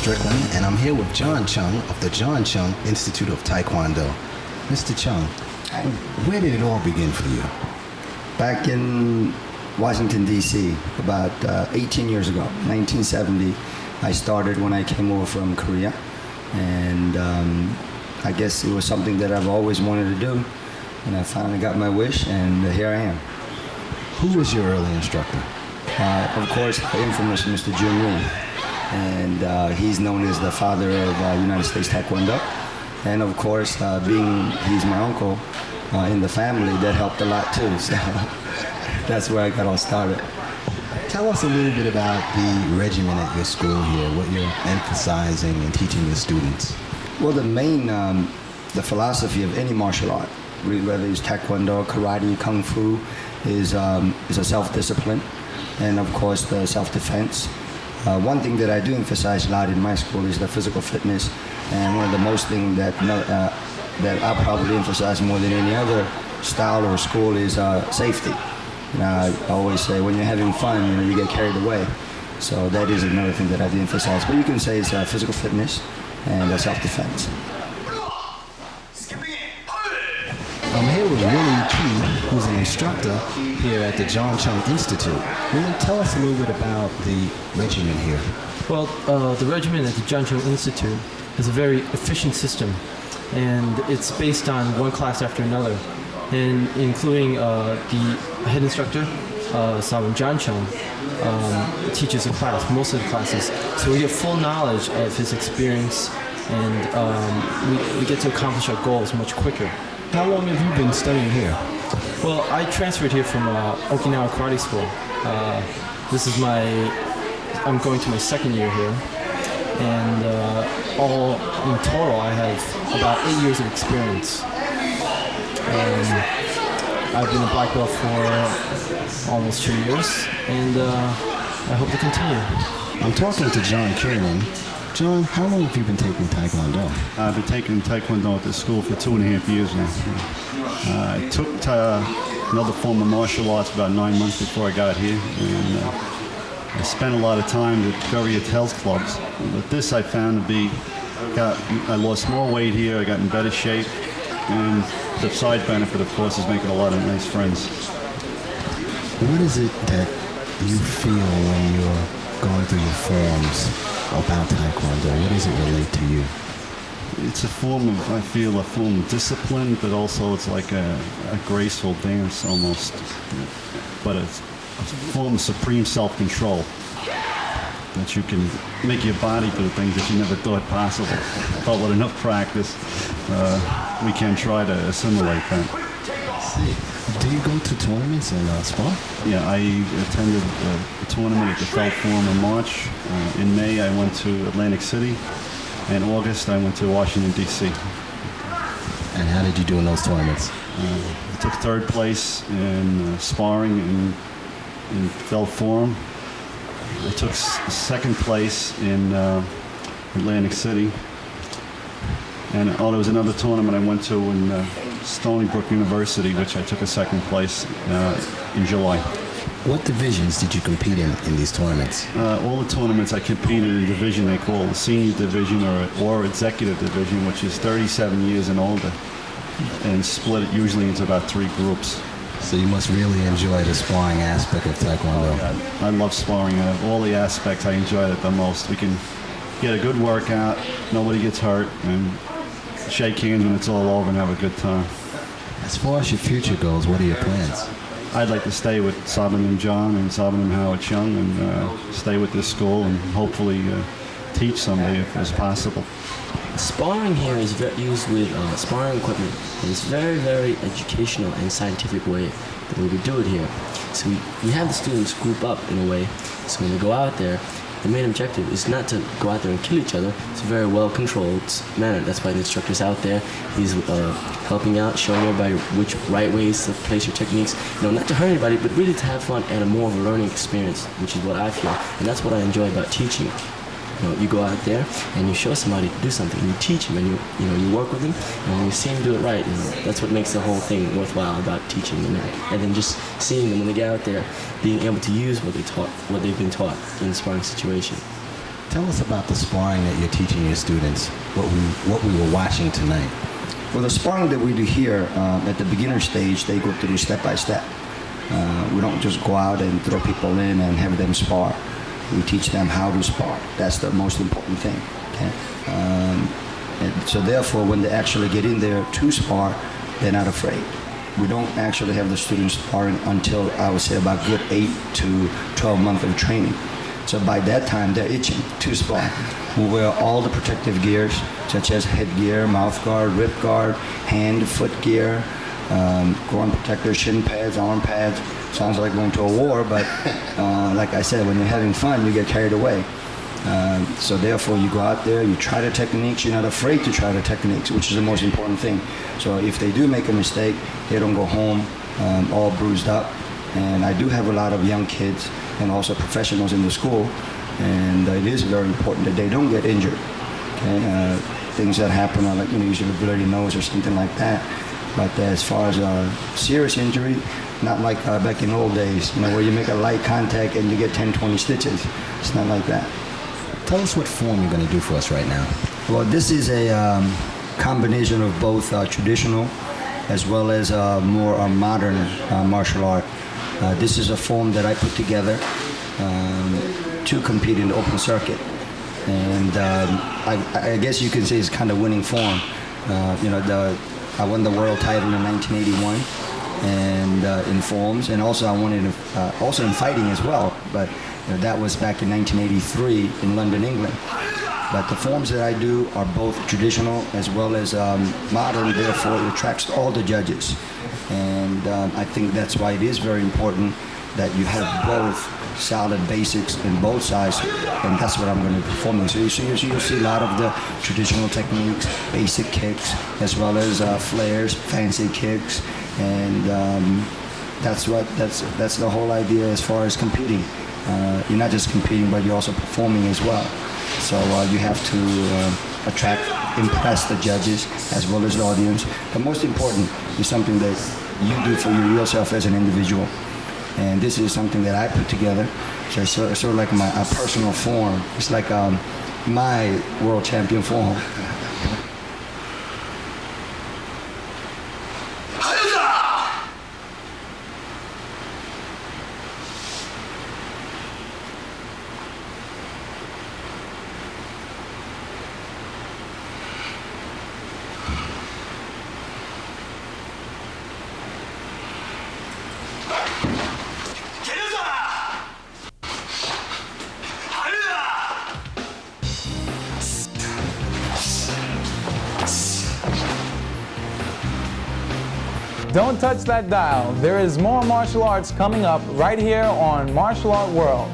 Strickland, and I'm here with John Chung of the John Chung Institute of Taekwondo. Mr. Chung, where did it all begin for you? Back in Washington, D.C., about 18 years ago, 1970, I started when I came over from Korea. And I guess it was something that I've always wanted to do. And I finally got my wish, and here I am. Who was your early instructor? Of course, the infamous Mr. Chung, and he's known as the father of United States Taekwondo. And of course, being he's my uncle in the family, that helped a lot too. So that's where I got all started. Tell us a little bit about the regimen at your school here, what you're emphasizing and teaching your students. Well, the philosophy of any martial art, whether it's Taekwondo, Karate, Kung Fu, is a self-discipline, and of course the self-defense. One thing that I do emphasize a lot in my school is the physical fitness, and one of the most things that I probably emphasize more than any other style or school is safety. I always say when you're having fun, you get carried away. So that is another thing that I do emphasize. But you can say it's physical fitness and self-defense. I'm here with Willie Key, who's an instructor here at the John Chung Institute. Willie, tell us a little bit about the regimen here. Well, the regimen at the John Chung Institute is a very efficient system, and it's based on one class after another, and including the head instructor, Sabun John Chung, teaches a class, most of the classes. So we get full knowledge of his experience, and we get to accomplish our goals much quicker. How long have you been studying here? Well, I transferred here from Okinawa Karate School. I'm going to my second year here, and all in total I have about 8 years of experience. I've been a black belt for almost 2 years, and I hope to continue. I'm talking to John Kiernan. John, how long have you been taking Taekwondo? I've been taking Taekwondo at this school for 2.5 years now. I took another form of martial arts about 9 months before I got here, and I spent a lot of time at various health clubs. But this I found to be, I lost more weight here, I got in better shape, and the side benefit, of course, is making a lot of nice friends. What is it that you feel when you're going through your forms about Taekwondo? What does it relate to you? It's a form of discipline, but also it's like a graceful dance almost. But it's a form of supreme self-control, that you can make your body do things that you never thought possible. But with enough practice, we can try to assimilate that. Do you go to tournaments in Spa? Yeah, I attended a tournament at the Felt Forum in March. In May, I went to Atlantic City. In August, I went to Washington, D.C. And how did you do in those tournaments? I took third place in sparring in Felt Forum. I took second place in Atlantic City. And there was another tournament I went to in Stony Brook University, which I took a second place in July. What divisions did you compete in these tournaments? All the tournaments I competed in a division they call the senior division or executive division, which is 37 years and older, and split it usually into about 3 groups. So you must really enjoy the sparring aspect of Taekwondo. Oh, I love sparring. Out of all the aspects, I enjoy it the most. We can get a good workout, nobody gets hurt, and shake hands when it's all over and have a good time. As far as your future goes, what are your plans? I'd like to stay with Sabun John and Sabun Howard Chung and stay with this school and hopefully teach someday if it's possible. Sparring here is used with sparring equipment. And it's very, very educational and scientific way that we do it here. So we have the students group up in a way. So when they go out there, the main objective is not to go out there and kill each other. It's a very well-controlled manner. That's why the instructor's out there. He's helping out, showing everybody which right ways to place your techniques. Not to hurt anybody, but really to have fun and a more of a learning experience, which is what I feel. And that's what I enjoy about teaching. You go out there and you show somebody to do something. You teach them, and you work with them, and when you see them do it right, that's what makes the whole thing worthwhile about teaching. And then just seeing them when they get out there, being able to use what they've been taught in a sparring situation. Tell us about the sparring that you're teaching your students, what we were watching tonight. Well, the sparring that we do here at the beginner stage, they go through step by step. We don't just go out and throw people in and have them spar. We teach them how to spar. That's the most important thing. Okay? And so therefore, when they actually get in there to spar, they're not afraid. We don't actually have the students sparring until, I would say, about good 8 to 12 months of training. So by that time, they're itching to spar. We wear all the protective gears, such as headgear, mouth guard, rib guard, hand, foot gear, groin protector, shin pads, arm pads. Sounds like going to a war, but like I said, when you're having fun, you get carried away. So therefore, you go out there, you try the techniques. You're not afraid to try the techniques, which is the most important thing. So if they do make a mistake, they don't go home all bruised up. And I do have a lot of young kids and also professionals in the school, and it is very important that they don't get injured. Okay? Things that happen are like, usually a bloody nose or something like that. But as far as a serious injury, not like back in old days, where you make a light contact and you get 10, 20 stitches. It's not like that. Tell us what form you're going to do for us right now. Well, this is a combination of both traditional as well as more modern martial art. This is a form that I put together to compete in the open circuit. And I guess you can say it's kind of winning form. I won the world title in 1981 and in forms, and also I won it also in fighting as well. But that was back in 1983 in London, England. But the forms that I do are both traditional as well as modern, therefore it attracts all the judges. And I think that's why it is very important that you have both solid basics in both sides, and that's what I'm going to be performing. So you'll see a lot of the traditional techniques, basic kicks, as well as flares, fancy kicks, and that's the whole idea as far as competing. You're not just competing, but you're also performing as well. So you have to impress the judges as well as the audience. But most important is something that you do for your real self as an individual. And this is something that I put together. So it's sort of like a personal form. It's like my world champion form. Don't touch that dial. There is more martial arts coming up right here on Martial Art World.